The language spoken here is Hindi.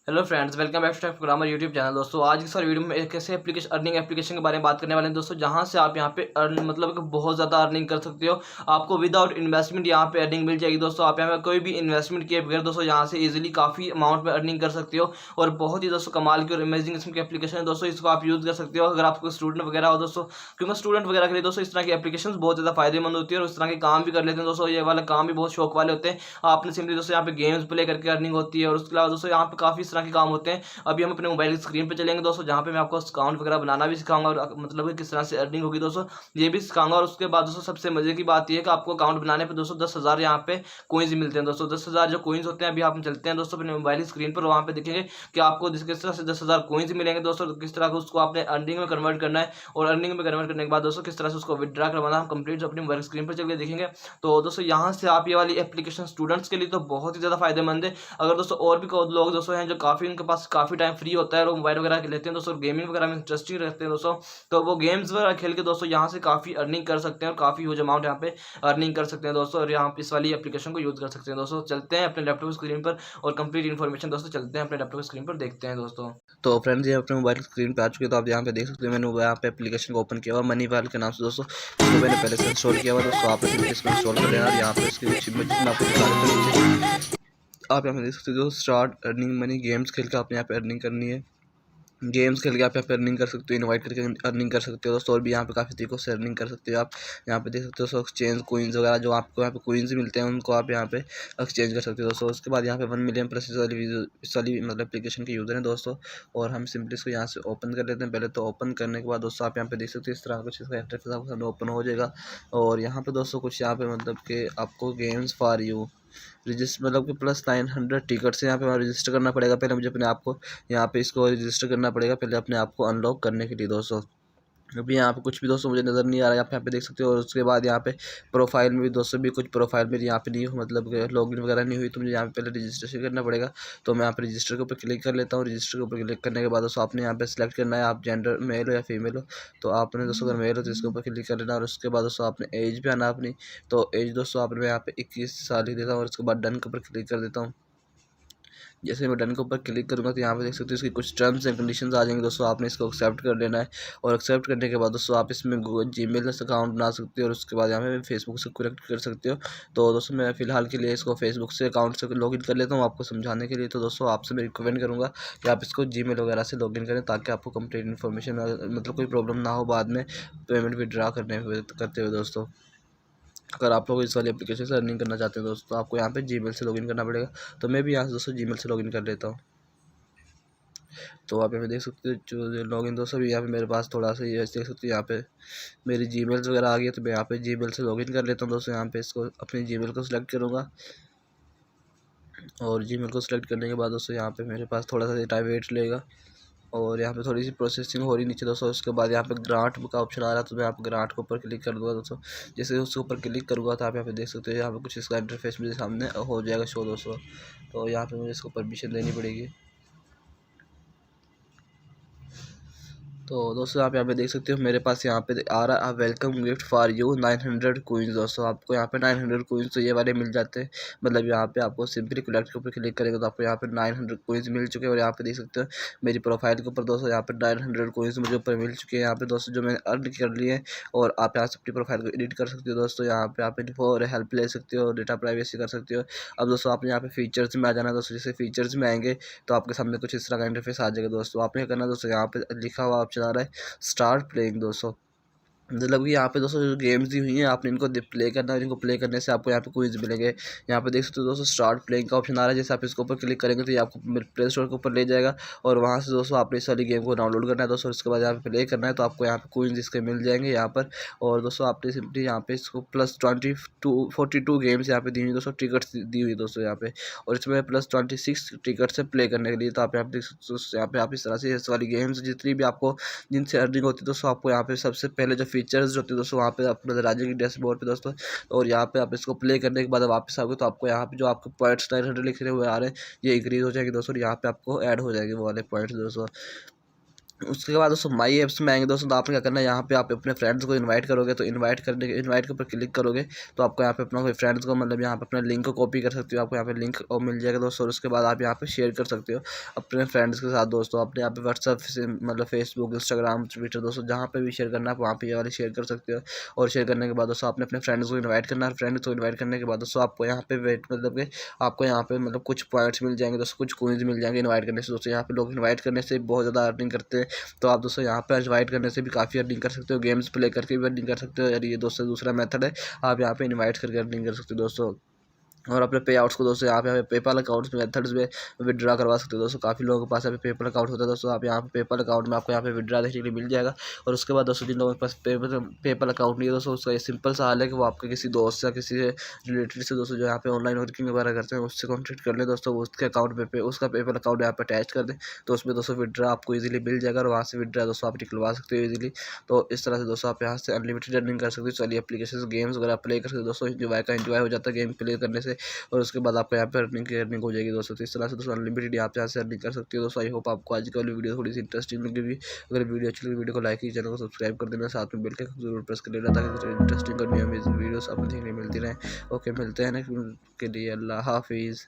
Hello friends, welcome back to tech programmer YouTube channel. दोस्तों आज की सारी वीडियो में एक ऐसे अर्निंग एप्लीकेशन के बारे में बात करने वाले हैं दोस्तों, जहां से आप यहां पे अर्न मतलब कि बहुत ज़्यादा अर्निंग कर सकते हो। आपको विदाउट इन्वेस्टमेंट यहां पे अर्निंग मिल जाएगी दोस्तों। आप यहां पे कोई भी इन्वेस्टमेंट किए बगैर दोस्तों यहां से इजीली काफ़ी अमाउंट में अर्निंग कर सकते हो। और बहुत ही दोस्तों कमाल की और अमेजिंग किस्म की एप्लीकेशन है दोस्तों। इसको आप यूज़ कर सकते हो अगर आपको स्टूडेंट वगैरह हो दोस्तों, क्योंकि स्टूडेंट वगैरह के लिए दोस्तों इस तरह की एप्लीकेशन बहुत ज़्यादा फायदेमंद होती है और इस तरह के काम भी कर लेते हैं दोस्तों। ये वाला काम भी बहुत शौक वाले होते हैं। आपने सिंपली दोस्तों यहाँ पे गेम्स प्ले करके अर्निंग होती है और उसके अलावा दोस्तों यहाँ पे काफ़ी इस तरह के काम होते हैं। अभी हम अपने मोबाइल की स्क्रीन पे चलेंगे दोस्तों, जहाँ पे मैं आपको अकाउंट वगैरह बनाना भी सिखाऊंगा और मतलब कि किस तरह से अर्निंग होगी दोस्तों, ये भी सिखाऊंगा। और उसके बाद दोस्तों सबसे मजे की बात ये है कि आपको अकाउंट बनाने पे दोस्तों 10,000 यहाँ पे कोइंस मिलते हैं दोस्तों। 10,000 जो कोइंस होते हैं, अभी आप चलते हैं दोस्तों अपने मोबाइल की स्क्रीन पर, वहाँ पे देखेंगे कि आपको किस तरह से 10,000 कोइंस मिलेंगे दोस्तों। किस तरह से उसको आपने अर्निंग में कन्वर्ट करना है और अर्निंग में कन्वर्ट करने के बाद दोस्तों किस तरह से उसको विड्रा करवाना, हम कंप्लीट अपनी मोबाइल स्क्रीन पर चल के देखेंगे। तो दोस्तों यहाँ से आप ये वाली एप्लीकेशन स्टूडेंट्स के लिए तो बहुत ही ज़्यादा फायदेमंद है। अगर दोस्तों और भी लोग दोस्तों हैं जो काफ़ी उनके पास काफ़ी टाइम फ्री होता है और मोबाइल वगैरह लेते हैं दोस्तों, गेमिंग वगैरह में इंटरेस्टिंग रहते हैं दोस्तों, तो वो गेम्स वगैरह खेल के दोस्तों यहाँ से काफ़ी अर्निंग कर सकते हैं और काफ़ी ह्यूज अमाउंट यहाँ पे अर्निंग कर सकते हैं दोस्तों। और यहाँ पे इस वाली एप्लीकेशन को यूज़ कर सकते हैं दोस्तों। चलते हैं अपने लैपटॉप स्क्रीन पर और कंप्लीट इन्फॉर्मेशन दोस्तों चलते हैं अपने लैपटॉप स्क्रीन पर देखते हैं दोस्तों। तो फ्रेंड्स ये अपने मोबाइल स्क्रीन पे आ चुके हैं। तो आप यहाँ पे देख सकते हो, मैंने यहाँ पे एप्लीकेशन को ओपन किया हुआ मनी वाल के नाम से दोस्तों। इसको मैंने पहले से इंस्टॉल किया हुआ दोस्तों। आपने सिंपली इसको इंस्टॉल कर लेना और यहाँ पे इसकी कुछ इमेजेस मैं आपको दिखा देता हूँ नीचे। आप यहाँ पे देख सकते हो स्टार्ट अर्निंग मनी, गेम्स खेल के आपने यहाँ पे अर्निंग करनी है। गेम्स खेल के आप यहाँ पे अर्निंग कर सकते हो, इनवाइट करके अर्निंग कर सकते हो दोस्तों। और भी यहाँ पे काफ़ी तरीकों से अर्निंग कर सकते हो आप। यहाँ पे देख सकते हो एक्सचेंज कोइंस वगैरह, जो आपको यहाँ पे कोइंस मिलते हैं उनको आप यहाँ पे एक्सचेंज कर सकते हो दोस्तों। उसके बाद यहाँ पे 1 मिलियन प्लस इस वाली मतलब एप्लीकेशन के यूज़र हैं दोस्तों। और हम सिंपली इसको यहाँ से ओपन कर लेते हैं। पहले तो ओपन करने के बाद दोस्तों आप यहाँ पे देख सकते हो इस तरह कुछ इसका इंटरफेस आपको सामने ओपन हो जाएगा। और यहाँ पे दोस्तों कुछ यहाँ पे मतलब कि आपको गेम्स फॉर यू रजिस्टर मतलब कि प्लस 900 टिकट से यहाँ पे हमें रजिस्टर करना पड़ेगा। पहले मुझे अपने आप को यहाँ पे इसको रजिस्टर करना पड़ेगा, पहले अपने आप को अनलॉक करने के लिए दोस्तों। अभी यहाँ पे कुछ भी दोस्तों मुझे नज़र नहीं आ रहा है, आप यहाँ पे देख सकते हो। और उसके बाद यहाँ पे प्रोफाइल में भी दोस्तों भी कुछ प्रोफाइल मेरी यहाँ पे नहीं हो मतलब लॉगिन वगैरह नहीं हुई, तो मुझे यहाँ पे पहले रजिस्ट्रेशन करना पड़ेगा। तो मैं यहाँ पे रजिस्टर के ऊपर क्लिक कर लेता हूँ। रजिस्टर के ऊपर क्लिक करने के बाद दोस्तों आपने यहाँ पे सेलेक्ट करना है आप जेंडर मेल हो या फीमेल हो। तो आपने दोस्तों अगर मेल हो तो इसके ऊपर क्लिक कर लेना। और उसके बाद दोस्तों आपने एज भी आना अपनी। तो एज दोस्तों आपने यहाँ पे 21 साल ही देता हूँ और उसके बाद डन के ऊपर क्लिक कर देता हूँ। जैसे मैं डन के ऊपर क्लिक करूँगा तो यहाँ पे देख सकते हो इसकी कुछ टर्म्स एंड कंडीशंस आ जाएंगे दोस्तों। आपने इसको एक्सेप्ट कर लेना है। और एक्सेप्ट करने के बाद दोस्तों आप इसमें जीमेल अकाउंट बना सकते हो और उसके बाद यहाँ पे फेसबुक से कनेक्ट कर सकते हो। तो दोस्तों मैं फ़िलहाल के लिए इसको फेसबुक से अकाउंट से लॉगिन कर लेता हूँ आपको समझाने के लिए। तो दोस्तों आपसे मैं रिकमेंड करूँगा कि आप इसको जीमेल वगैरह से लॉगिन करें, ताकि आपको कंप्लीट इन्फॉर्मेशन मतलब कोई प्रॉब्लम ना हो बाद में पेमेंट विड्रा करते हुए दोस्तों। अगर आप लोग इस वाली एप्लीकेशन से अर्निंग करना चाहते हैं दोस्तों, तो आपको यहाँ पे जीमेल से लॉगिन करना पड़ेगा। तो मैं भी यहाँ से दोस्तों जीमेल से लॉगिन कर लेता हूँ। तो आप यहाँ पे देख सकते हो जो लॉगिन दोस्तों भी यहाँ पे मेरे पास थोड़ा सा ये देख सकते हो, यहाँ पे मेरी जीमेल्स वगैरह आ गई है। तो मैं यहाँ पे जीमेल से लॉगिन कर लेता हूँ दोस्तों। यहाँ पे इसको अपनी जीमेल को सिलेक्ट करूँगा और जीमेल को सिलेक्ट करने के बाद दोस्तों यहाँ पे मेरे पास थोड़ा सा टाइम वेट लेगा और यहाँ पे थोड़ी सी प्रोसेसिंग हो रही नीचे दोस्तों। उसके बाद यहाँ पे ग्रांट का ऑप्शन आ रहा है, तो मैं यहाँ पे ग्रांट के ऊपर क्लिक कर दूँगा दोस्तों। जैसे उसके ऊपर क्लिक करूँगा तो आप यहाँ पे देख सकते हो यहाँ पे कुछ इसका इंटरफेस मेरे सामने हो जाएगा शो दोस्तों। तो यहाँ पे मुझे इसको परमिशन देनी पड़ेगी। तो दोस्तों आप यहाँ पे देख सकते हो मेरे पास यहाँ पे आ रहा है welcome gift for you 900 coins दोस्तों। आपको यहाँ पे 900 कोइंस तो ये वाले मिल जाते हैं। मतलब यहाँ पे आपको सिंपली कलेक्ट के ऊपर क्लिक करेंगे तो आपको यहाँ पे 900 कोइंस मिल चुके हैं। और यहाँ पे देख सकते हो मेरी प्रोफाइल के ऊपर दोस्तों यहाँ पे 900 कोइंस मुझे ऊपर मिल चुके हैं यहाँ पे दोस्तों, जो मैंने अर्न कर लिए हैं। और आप यहाँ से अपनी प्रोफाइल को एडिट कर सकते हो दोस्तों। यहाँ पे आप इन्फो और हेल्प ले सकते हो, डेटा प्राइवेसी कर सकते हो। अब दोस्तों आपने यहाँ पे फीचर्स में आ जाना दोस्तों। जैसे फीचर्स में आएंगे तो आपके सामने कुछ इस तरह का इंटरफेस आ जाएगा दोस्तों। आपने क्या करना दोस्तों, यहाँ पे लिखा हुआ ऑप्शन आ रहा है स्टार्ट प्लेइंग दोस्तों। मतलब कि यहाँ पे दोस्तों जो गेम्स दी हुई हैं आपने इनको प्ले करना है। इनको प्ले करने से आपको यहाँ पे क्विज मिलेंगे। यहाँ पे देख सकते हो दोस्तों स्टार्ट प्लेइंग का ऑप्शन आ रहा है। जैसे आप इसके ऊपर क्लिक करेंगे तो ये आपको प्ले स्टोर के ऊपर ले जाएगा और वहाँ से दोस्तों आपने इस वाली गेम को डाउनलोड करना है दोस्तों। उसके बाद यहाँ पे प्ले करना है तो आपको यहाँ पे क्विज इसके मिल जाएंगे यहाँ पर। और दोस्तों आपने सिंपली यहाँ पे इसको प्लस 42 गेम्स यहाँ पे दी हुई दोस्तों, टिकट्स दी हुई दोस्तों यहाँ पे। और इसमें प्लस 26 टिकट्स है प्ले करने के लिए। तो आप यहाँ पे देख सकते हो यहाँ पे आप इस तरह से इस वाली गेम्स जितनी भी आपको जिनसे अर्निंग होती है दोस्तों, आपको यहाँ पे सबसे पहले जो फीचर्स होते हैं दोस्तों वहाँ पे आप नजर आ जाएगी डैशबोर्ड पे दोस्तों। और यहाँ पे आप इसको प्ले करने के बाद वापस आओगे तो आपको यहाँ पे जो आपके पॉइंट्स 900 लिखे हुए आ रहे हैं ये इंक्रीज हो जाएंगे दोस्तों। और यहाँ पे आपको ऐड हो जाएंगे वो वाले पॉइंट्स दोस्तों। उसके बाद दोस्तों माई ऐप्स में आएंगे दोस्तों, तो आपने क्या करना है, यहाँ पे आप अपने फ्रेंड्स को इनवाइट करोगे, तो इनवाइट के ऊपर क्लिक करोगे तो आपको यहाँ पे अपना कोई फ्रेंड्स को मतलब यहाँ पे अपना लिंक को कॉपी कर सकते हो, आपको यहाँ पे लिंक और मिल जाएगा दोस्तों। और उसके बाद आप यहाँ पे शेयर कर सकते हो अपने फ्रेंड्स के साथ दोस्तों, अपने यहाँ पे व्हाट्सअप से मतलब फेसबुक, इंस्टाग्राम, ट्विटर दोस्तों, जहाँ पे भी शेयर करना है आप वहाँ पे ये वाले शेयर कर सकते हो। और शेयर करने के बाद दोस्तों आपने अपने फ्रेंड्स को इन्वाइट करना है, फ्रेंड्स को इन्वाइट करने के बाद दोस्तों आपको यहाँ पे वेट मतलब कि आपको यहाँ पे मतलब कुछ पॉइंट्स मिल जाएंगे दोस्तों, कुछ कोइंस मिल जाएंगे इन्वाइट करने से दोस्तों। यहाँ पे लोग इन्वाइट करने से बहुत ज़्यादा अर्निंग करते हैं, तो आप दोस्तों यहाँ पे इनवाइट करने से भी काफ़ी अर्निंग कर सकते हो, गेम्स प्ले करके भी अर्निंग कर सकते हो। यार ये दोस्तों दूसरा मेथड है, आप यहाँ पे इनवाइट करके अर्निंग कर सकते हो दोस्तों। और अपने पे आउट्स को दोस्तों यहाँ पे पेपल अकाउंट्स मेथड्स में विड्रा करवा सकते हो दोस्तों। काफ़ी लोगों के पास यहाँ पे पेपल अकाउंट होता है दोस्तों, आप यहाँ पे पेपल अकाउंट में आपको यहाँ पे विड्रा देखने के लिए मिल जाएगा। और उसके बाद दोस्तों जिन लोगों के पास पेपल अकाउंट नहीं है दोस्तों, उसका ये सिंपल सा हाल है कि वो आपके किसी दोस्त या किसी रिलेटेड से दोस्तों जो यहाँ पे ऑनलाइन वर्किंग वगैरह करते हैं उससे कॉन्टेक्ट कर ले दोस्तों, उसके अकाउंट पे उसका पेपल अकाउंट यहाँ पे अटैच कर दें, तो उसमें दोस्तों विड्रा आपको ईजिली मिल जाएगा और वहाँ से विड्रा दोस्तों आप निकलवा सकते हो ईजिली। तो इस तरह से दोस्तों आप यहाँ से अनलिमिटेड अर्निंग कर सकते हो। चलिए एप्लीकेशन गेम्स वगैरह प्ले कर सकते हो दोस्तों, इंजॉय हो जाता है गेम प्ले करने से। और उसके बाद आपको यहाँ पे अर्निंग हो जाएगी दोस्तों। तो इस तरह से दोस्तों अनलिमिटेड आप यहाँ से अर्निंग कर सकते हो दोस्तों। आई होप आपको आज की वाली वीडियो थोड़ी सी इंटरेस्टिंग लगी। अगर वीडियो अच्छी लगी वीडियो को लाइक कीजिए, चैनल को सब्सक्राइब कर देना, साथ में बेल के जरूर प्रेस कर लेना ताकि कुछ इंटरेस्टिंग और न्यू अमेजिंग वीडियोस आपको देखने मिलती रहें। ओके, मिलते हैं नेक्स्ट के लिए, अल्लाह हाफिज़।